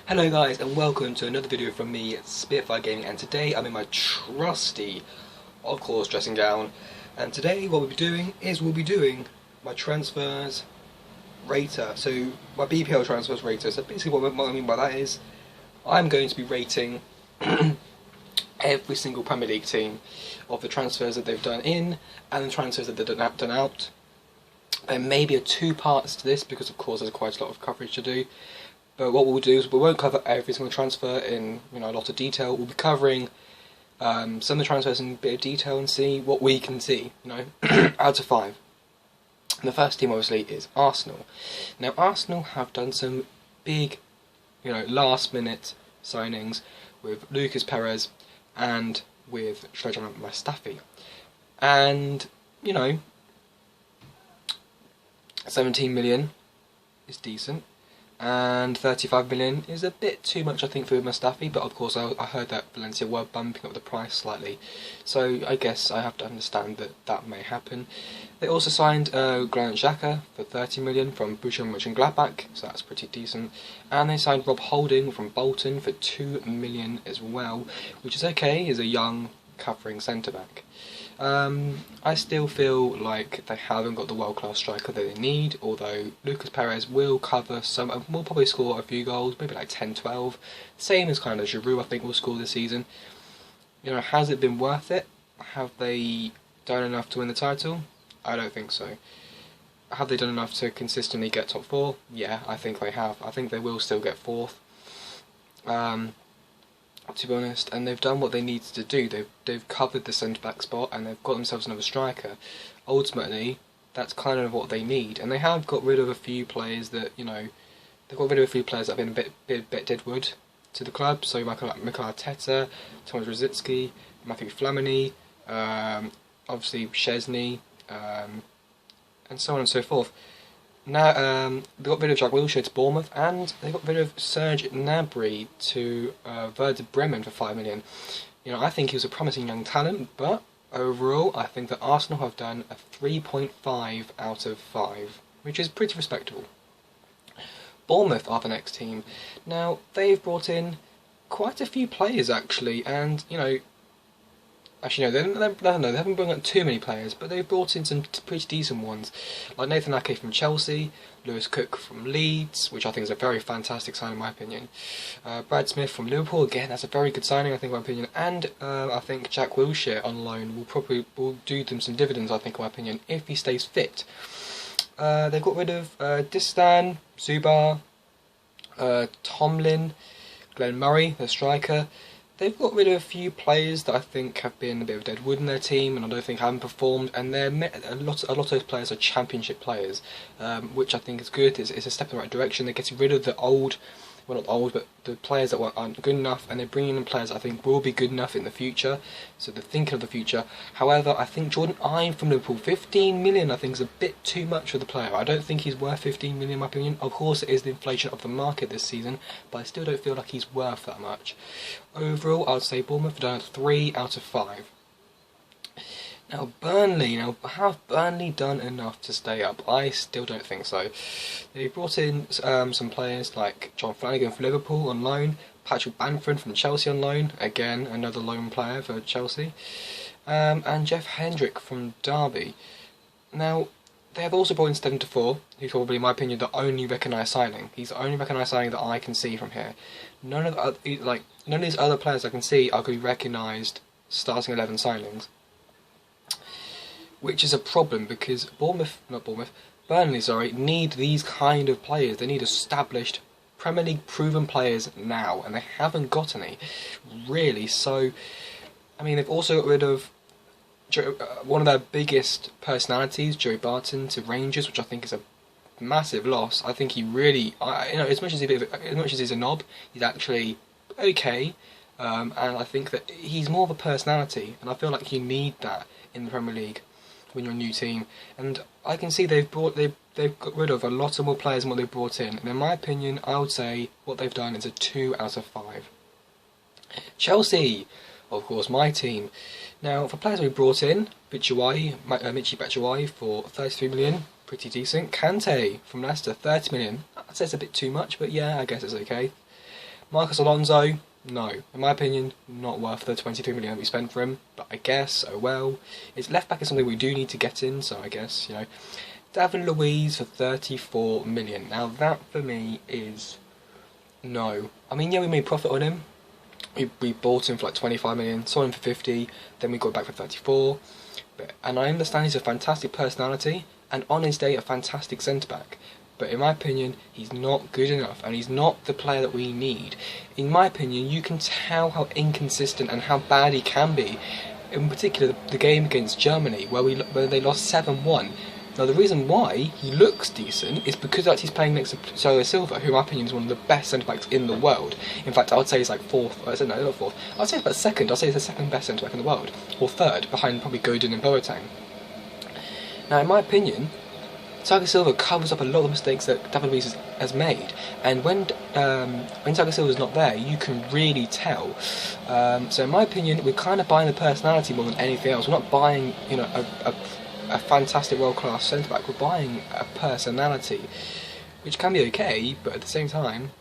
Hello guys and welcome to another video from me, Spitfire Gaming, and today I'm in my trusty, of course, dressing gown, and today what we'll be doing my transfers rater, so my BPL transfers rater. So basically what I mean by that is I'm going to be rating every single Premier League team of the transfers that they've done in and the transfers that they've done out. There may be two parts to this because of course there's quite a lot of coverage to do. But what we'll do is we won't cover every single transfer in a lot of detail. We'll be covering some of the transfers in a bit of detail and see what we can see, out of 5. And the first team obviously is Arsenal. Now Arsenal have done some big, last minute signings with Lucas Perez and with Shrejan Mustafi. And 17 million is decent. And 35 million is a bit too much, I think, for Mustafi, but of course I heard that Valencia were bumping up the price slightly, so I guess I have to understand that that may happen. They also signed Granit Xhaka for 30 million from Borussia Mönchengladbach, so that's pretty decent, and they signed Rob Holding from Bolton for 2 million as well, which is okay. He's a young covering centre-back. I still feel like they haven't got the world-class striker that they need, although Lucas Perez will cover some, will probably score a few goals, maybe like 10-12, same as kind of Giroud I think will score this season. Has it been worth it? Have they done enough to win the title? I don't think so. Have they done enough to consistently get top 4? Yeah, I think they have. I think they will still get 4th. To be honest, and they've done what they needed to do. They've covered the centre-back spot and they've got themselves another striker. Ultimately, that's kind of what they need, and they have got rid of a few players that they've got rid of a few players that have been a bit deadwood to the club. So Mikel Arteta, Thomas Rosicky, Matthew Flamini, obviously Szczesny, and so on and so forth. Now they got rid of Jack Wilshere to Bournemouth, and they got rid of Serge Gnabry to Werder Bremen for 5 million. I think he was a promising young talent, but overall I think that Arsenal have done a 3.5 out of 5, which is pretty respectable. Bournemouth are the next team. Now they've brought in quite a few players actually, and actually, no, they haven't brought in too many players, but they've brought in some pretty decent ones, like Nathan Ake from Chelsea, Lewis Cook from Leeds, which I think is a very fantastic signing in my opinion. Brad Smith from Liverpool, again, that's a very good signing I think in my opinion, and I think Jack Wilshere on loan will do them some dividends I think in my opinion, if he stays fit. They've got rid of Distan, Zubar, Tomlin, Glenn Murray, the striker. They've got rid of a few players that I think have been a bit of deadwood in their team, and I don't think haven't performed. And a lot of those players are championship players, which I think is good. It's a step in the right direction. They're getting rid of the old, well not old, but the players that aren't good enough, and they're bringing in players I think will be good enough in the future. So they're thinking of the future. However, I think Jordan Ibe from Liverpool, 15 million, I think is a bit too much for the player. I don't think he's worth 15 million in my opinion. Of course, it is the inflation of the market this season, but I still don't feel like he's worth that much. Overall, I'd say Bournemouth have done a 3 out of 5. Now Burnley, have Burnley done enough to stay up? I still don't think so. They brought in some players like John Flanagan from Liverpool on loan, Patrick Bamford from Chelsea on loan, again another loan player for Chelsea, and Jeff Hendrick from Derby. Now they have also brought in Steven Defour, who's probably, in my opinion, the only recognised signing. He's the only recognised signing that I can see from here. None of these other players I can see are going to be recognised starting 11 signings, which is a problem because Burnley, need these kind of players. They need established Premier League proven players now, and they haven't got any, really. So, they've also got rid of one of their biggest personalities, Joe Barton, to Rangers, which I think is a massive loss. I think he really, as much as he's a knob, he's actually okay, and I think that he's more of a personality, and I feel like you need that in the Premier League when you're a new team. And I can see they've got rid of a lot of more players than what they've brought in. And in my opinion, I would say what they've done is a 2 out of 5. Chelsea, of course, my team. Now, for players we brought in, Michy Batshuayi for 33 million, pretty decent. Kante from Leicester, 30 million. I'd say it's a bit too much, but yeah, I guess it's okay. Marcos Alonso, no. In my opinion, not worth the 23 million that we spent for him, but I guess, oh well. His left back is something we do need to get in, so I guess, you know. David Luiz for 34 million. Now that for me is no. I mean, yeah, we made profit on him. We bought him for like 25 million, sold him for 50, then we got back for 34. And I understand he's a fantastic personality, and on his day a fantastic centre-back. But in my opinion, he's not good enough, and he's not the player that we need. In my opinion, you can tell how inconsistent and how bad he can be. In particular, the game against Germany, where they lost 7-1. Now, the reason why he looks decent is because that he's playing next to Thiago Silva, who, in my opinion, is one of the best centre-backs in the world. In fact, I would say he's like fourth. I said no, not fourth. I'd say it's about second. I'd say he's the second best centre-back in the world, or third, behind probably Godin and Boateng. Now, in my opinion, Thiago Silva covers up a lot of the mistakes that David Luiz has made, and when Thiago Silva's not there, you can really tell. So, in my opinion, we're kind of buying the personality more than anything else. We're not buying, you know, a fantastic world-class centre-back. We're buying a personality, which can be okay, but at the same time,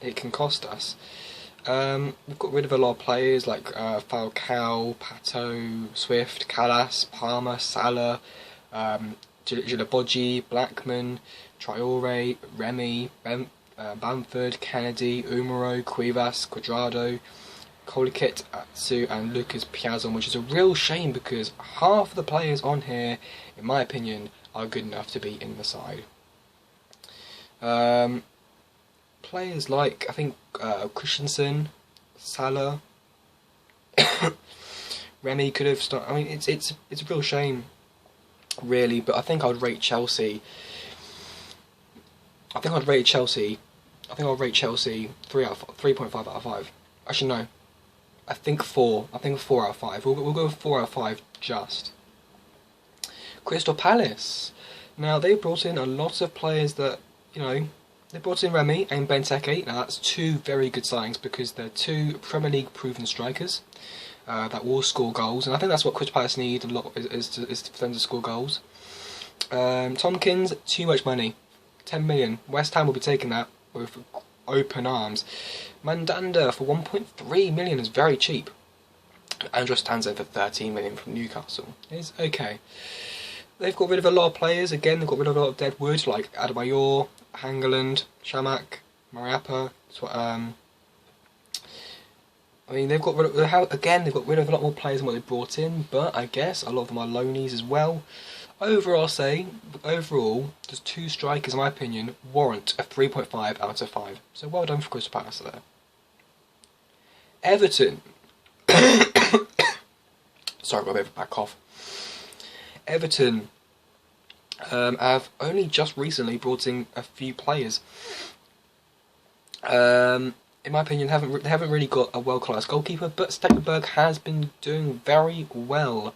it can cost us. We've got rid of a lot of players like Falcao, Pato, Swift, Callas, Palmer, Salah, Gilabodji, Blackman, Traore, Remy, Bamford, Kennedy, Umaro, Cuevas, Cuadrado, Kolikit, Atsu and Lucas Piazon, which is a real shame because half of the players on here, in my opinion, are good enough to be in the side. Players like, I think, Christensen, Salah, Remy could have started. I mean, it's a real shame, really, but I think I would rate Chelsea. I think I'll rate Chelsea 3.5 out of 5. Actually, no. I think 4. I think 4 out of 5. We'll go with 4 out of 5 just. Crystal Palace. Now, they brought in a lot of players that, you know, they brought in Remy and Benteke. Now, that's two very good signings because they're two Premier League proven strikers that will score goals. And I think that's what Crystal Palace need a lot, is for them to score goals. Tompkins, too much money. 10 million. West Ham will be taking that with open arms. Mandanda for 1.3 million is very cheap. Andros Townsend for 13 million from Newcastle is okay. They've got rid of a lot of players. Again, they've got rid of a lot of dead wood like Adebayor, Hangeland, Shamak, Mariappa. I mean, they've got rid of they've got rid of a lot more players than what they brought in, but I guess a lot of them are loanies as well. Overall, just two strikers, in my opinion, warrant a 3.5 out of 5. So well done for Crystal Palace there. Everton. Sorry, I've got a bit of a bad cough. Everton have only just recently brought in a few players. In my opinion, they haven't really got a world-class goalkeeper, but Stekelenburg has been doing very well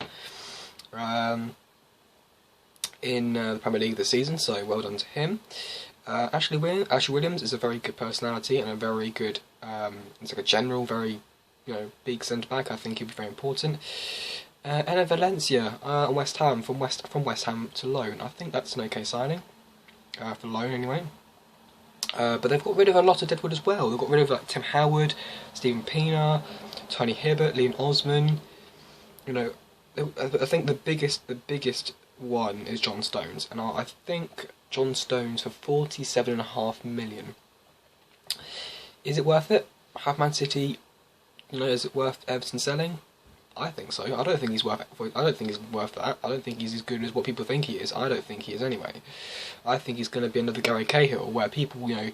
in the Premier League this season, so well done to him. Ashley Williams is a very good personality and a very good, it's like a general, very, you know, big centre-back. I think he'll be very important. And Valencia on West Ham, from West Ham to loan. I think that's an okay signing, for loan anyway. But they've got rid of a lot of deadwood as well. They've got rid of like Tim Howard, Stephen Pienaar, Tony Hibbert, Liam Osman. You know, I think the biggest one is John Stones, and I think John Stones for 47.5 million. Is it worth it? Have Man City, you know, is it worth Everton selling? I think so. I don't think he's worth that. I don't think he's as good as what people think he is. I don't think he is anyway. I think he's going to be another Gary Cahill, where people, you know,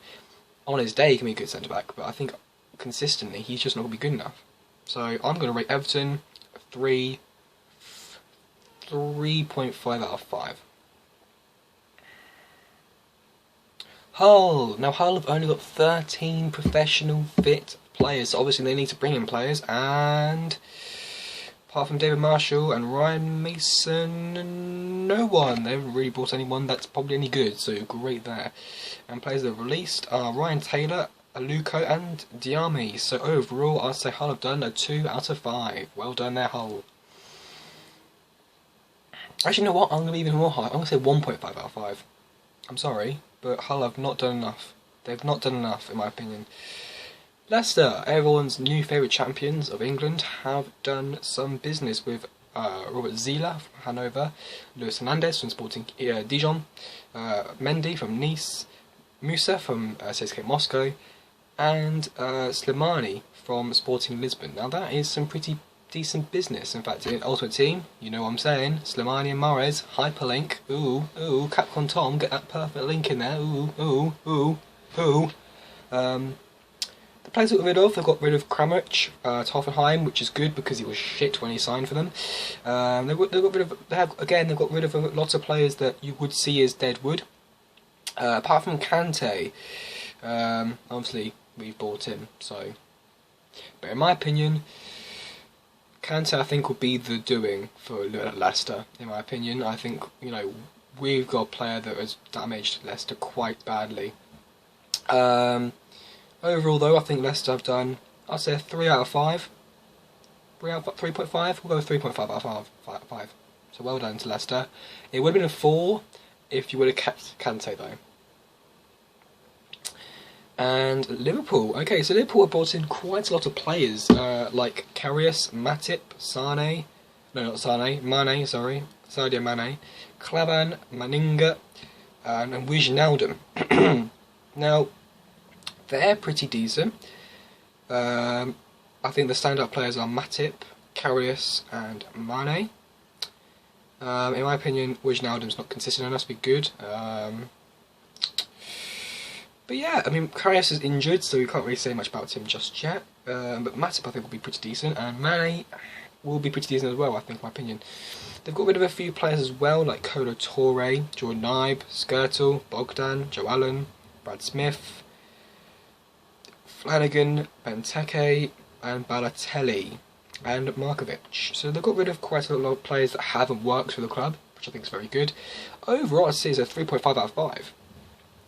on his day he can be a good centre back, but I think consistently he's just not going to be good enough. So I'm going to rate Everton 3.5 out of 5. Hull. Now Hull have only got 13 professional fit players, so obviously they need to bring in players, and apart from David Marshall and Ryan Mason, no one. They haven't really brought anyone that's probably any good, so great there. And players that have released are Ryan Taylor, Aluko and Diame. So overall, I'd say Hull have done a 2 out of 5. Well done there, Hull. Actually, you know what? I'm going to be even more high. I'm going to say 1.5 out of 5. I'm sorry, but Hull have not done enough. They've not done enough, in my opinion. Leicester, everyone's new favourite champions of England, have done some business with Robert Zieler from Hanover, Luis Hernandez from Sporting Dijon, Mendy from Nice, Musa from CSKA Moscow, and Slimani from Sporting Lisbon. Now that is some pretty decent business. In fact, in Ultimate Team, you know what I'm saying, Slimani and Mahrez, hyperlink, ooh, Capcom Tom, get that perfect link in there, ooh. The players they got rid of, they've got rid of Kramaric to Hoffenheim, which is good because he was shit when he signed for them. They've got rid of lots of players that you would see as dead wood. Apart from Kante, obviously we've bought him, so. But in my opinion, Kante I think will be the doing for Leicester. In my opinion, I think we've got a player that has damaged Leicester quite badly. Overall, though, I think Leicester have done, I'd say a 3 out of 5. 3.5? We'll go with 3.5 out of 5. So well done to Leicester. It would have been a 4 if you would have kept Kante, though. And Liverpool. Okay, so Liverpool have brought in quite a lot of players, like Karius, Matip, Sadio Mane, Klavan, Maninga, and Wijnaldum. Now, they're pretty decent. I think the standout players are Matip, Karius, and Mane. In my opinion, Wijnaldum's not consistent enough to be good. But yeah, I mean, Karius is injured, so we can't really say much about him just yet. But Matip, I think, will be pretty decent, and Mane will be pretty decent as well, I think, in my opinion. They've got rid of a few players as well, like Kolo Touré, Jordan Ibe, Skirtle, Bogdan, Joe Allen, Brad Smith, Flanagan, Benteke, and Balotelli, and Markovic. So they've got rid of quite a lot of players that haven't worked for the club, which I think is very good. Overall, I'd say it's a 3.5 out of 5.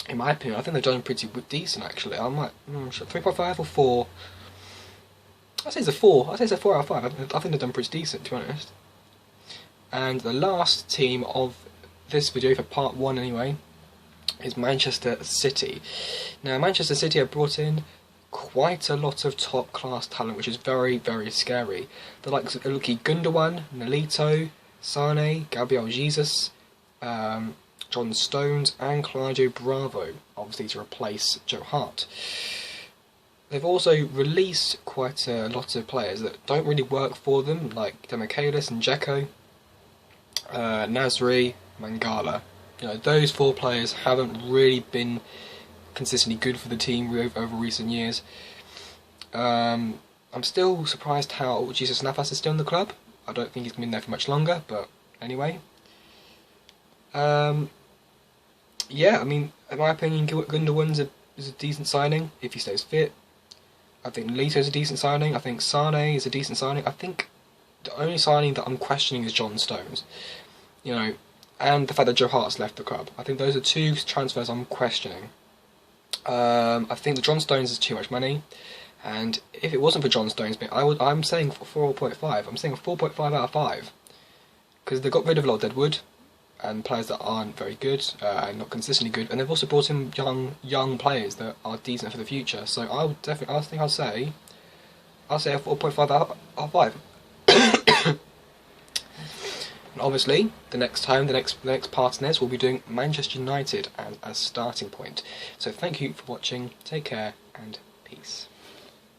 In my opinion, I think they've done pretty decent, actually. I'm like, 3.5 or 4? I'd say it's a 4. I'd say it's a 4 out of 5. I think they've done pretty decent, to be honest. And the last team of this video, for part 1 anyway, is Manchester City. Now, Manchester City have brought in quite a lot of top-class talent, which is very, very scary. The likes of Ilkay Gundogan, Nolito, Sane, Gabriel Jesus, John Stones, and Claudio Bravo, obviously to replace Joe Hart. They've also released quite a lot of players that don't really work for them, like Demichelis and Dzeko, Nasri, Mangala. Those 4 players haven't really been consistently good for the team over recent years. I'm still surprised how Jesus Navas is still in the club. I don't think he's been there for much longer, but anyway. Yeah, I mean, in my opinion, Gundogan's is a decent signing if he stays fit. I think Nolito's a decent signing. I think Sane is a decent signing. I think the only signing that I'm questioning is John Stones. And the fact that Joe Hart's left the club. I think those are 2 transfers I'm questioning. I think the John Stones is too much money, and if it wasn't for John Stones, I'm saying 4.5. I'm saying a 4.5 out of 5, because they got rid of a lot of deadwood and players that aren't very good and not consistently good, and they've also brought in young players that are decent for the future. So I'll say a 4.5 out of 5. And obviously, the next part in this, we'll be doing Manchester United as a starting point. So thank you for watching, take care, and peace.